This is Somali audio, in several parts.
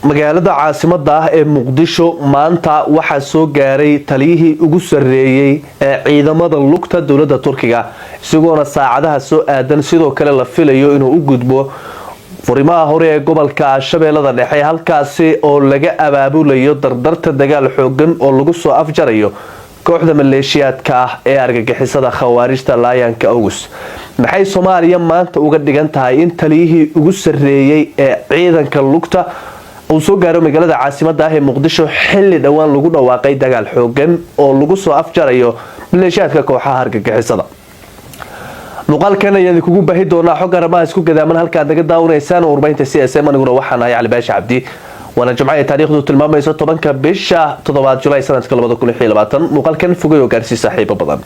magaalada caasimada ah ee Muqdisho maanta waxa soo gaaray taliyihii ugu sareeyay ee ciidamada lugta dawladda Turkiga isagoona saacadaha soo aadan sidoo kale la filayo inuu u gudbo furimaha hore ee gobolka Shabeellada Dhexe halkaasi oo laga abaabulayo dardarta dagaal xoogan oo lagu soo afjarayo kooxda maleeshiyaadka ah ee argagixisada khawaarijta laayanka August maxay Soomaaliya maanta uga dhigan tahay in taliyihii ugu sareeyay ee ciidanka lugta uu soo gaaro magaalada caasimada ah ee Muqdisho xilli dhawaan lagu dhawaaqay dagaal xoogan oo lagu soo afjarayo maleeshiyaadka kooxaha argagixisada muuqaalkan ayaan kugu baahi doonaa xog arrimaha isku gadaaman halka naga daawaneysaan warbaahinta CSM aniguna waxaan ahay Cali Baashi Cabdi وانا جمعيه taariikhdu tilmaamayso 10ka bisha 7 July sanadka 2020 muuqaalkan fogeeyo gaarsi saaxiibo badan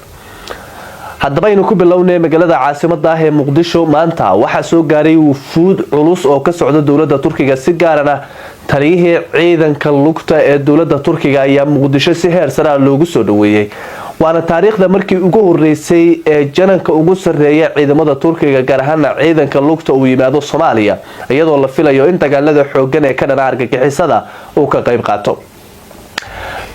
haddaba inuu ku bilownay magaalada caasimada ah ee Muqdisho maanta waxa soo gaaray wufuud culus oo ka socda dawladda Turkiga si gaar ah taliyihii ciidanka lugta ee dawladda Turkiga ayaa Muqdisho si heer sare loogu soo dhaweeyay waana taariikhda markii ugu horeysay ee jananka ugu sareeyay ciidamada Turkiga gaar ahaan ciidanka lugta uu yimaado Soomaaliya iyadoo la filayo in dagaalada xoogan ee ka dhanaa argagixisada uu ka qayb qaato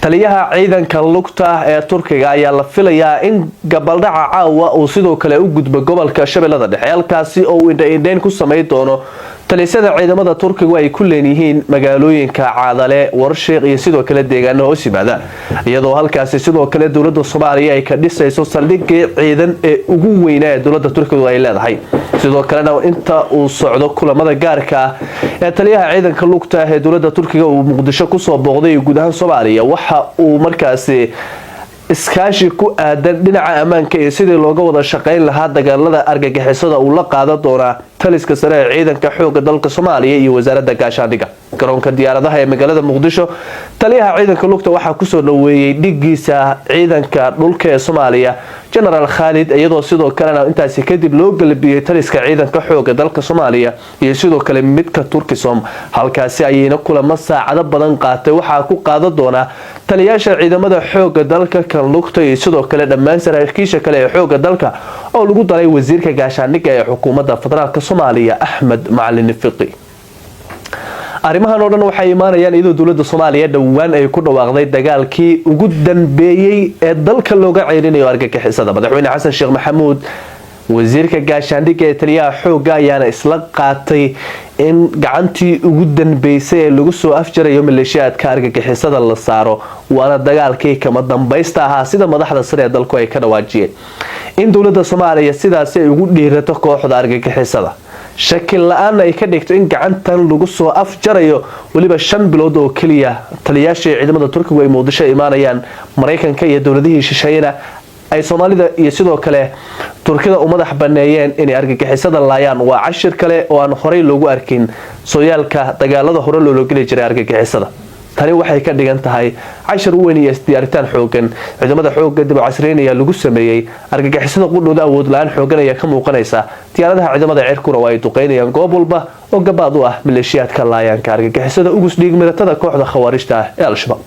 taliyaha ciidanka lugta ee Turkiga ayaa la filayaa in gabaldhaca caawa uu sidoo kale u gudbo gobolka Shabeellada Dhexe halkaasi oo uu indhayn ku sameey doono talisada ciidamada Turkiga ay ku leeyihiin magaalooyinka Caadale Warshiiq iyo sidoo kale deegaano hoos yimaada iyadoo halkaasi sidoo kale dawladda Soomaaliya ay ka dhisayso saldhigii ciidan ee ugu weyn ee dawladda Turkiga ay leedahay sidoo kalena inta uu socdo kulamada gaarka ah ee taliyaha ciidanka lugta ee dawladda Turkiga uu Muqdisho ku soo booqday gudaha Soomaaliya waxa uu markaasi iskaashi ku aadan dhinaca ammaanka ee sidii looga wada shaqeyn lahaa dagaalada argagixisada uu la qaadan doona taliska sare ee ciidanka xoogga dalka Soomaaliya iyo wasaaradda gaashaandhigga garoonka diyaaradaha ee magaalada Muqdisho taliyaha ciidanka lugta waxa ku soo dhaweeyay dhigiisa ciidanka dhulka ee Soomaaliya General Khalid iyadoo sidoo kalena intaasi kadib loo galbiyay taliska ciidanka xoogga dalka Soomaaliya iyo sidoo kale midka Turkisom halkaasi ayayna kulamo saacado badan qaatay waxa ku qaadan doona taliyaasha ciidamada xoogga dalka kan lugta iyo sidoo kale dhammaan saraakiisha kale ee xoogga dalka oo lagu daray wasiirka gaashaandhigga ee xukuumadda federaalka Soomaaliya Ahmed Macalin Fiqi arrimahan oo dhan waxay imaanayaan iyadoo dawladda Soomaaliya dhawaan ay ku dhawaaqday dagaalkii ugu dambeeyay ee dalka looga ceyrinayo argagixisada madaxweyne Xasan Sheekh Maxamuud wasiirka gaashaandhigga ee taliyaha xoogga ayaana isla qaatay in gacantii ugu dambeysay ee lagu soo afjarayo maleeshiyaadka argagixisada la saaro waana dagaalkii kama dambaysta ahaa sida madaxda sare ee dalku ay ka dhawaajiyeen in dawladda Soomaaliya sidaas ay ugu dhiirato kooxda argagixisada shakil la'aan ay ka dhigto in gacantan lagu soo afjarayo waliba 5 bilood oo kaliya taliyaasha ciidamada Turkiga ay Muqdisho imaanayaan Mareykanka iyo dawladihii shisheeyna ay Soomaalida iyo sidoo kale Turkiga u madax baneeyeen in argagixisada laayaan waa cashir kale oo aan horey loogu arkin sooyaalka dagaalada hore loo gali jiray argagixisada tani waxay ka dhigan tahay cashir weyn iyo diyaaritaan xoogan ciidamada xoogga dib u casriyeynaya lagu sameeyay argagixisada qudhooda awood la'aan xoogan ayaa ka muuqanaysa diyaaradaha ciidamada cirkuna waa ay duqeynayaan goob walba oo gabaad u ah maleeshiyaadka laayaanka argagixisada ugu dhiig miratada kooxda khawaarijta ee Al-Shabaab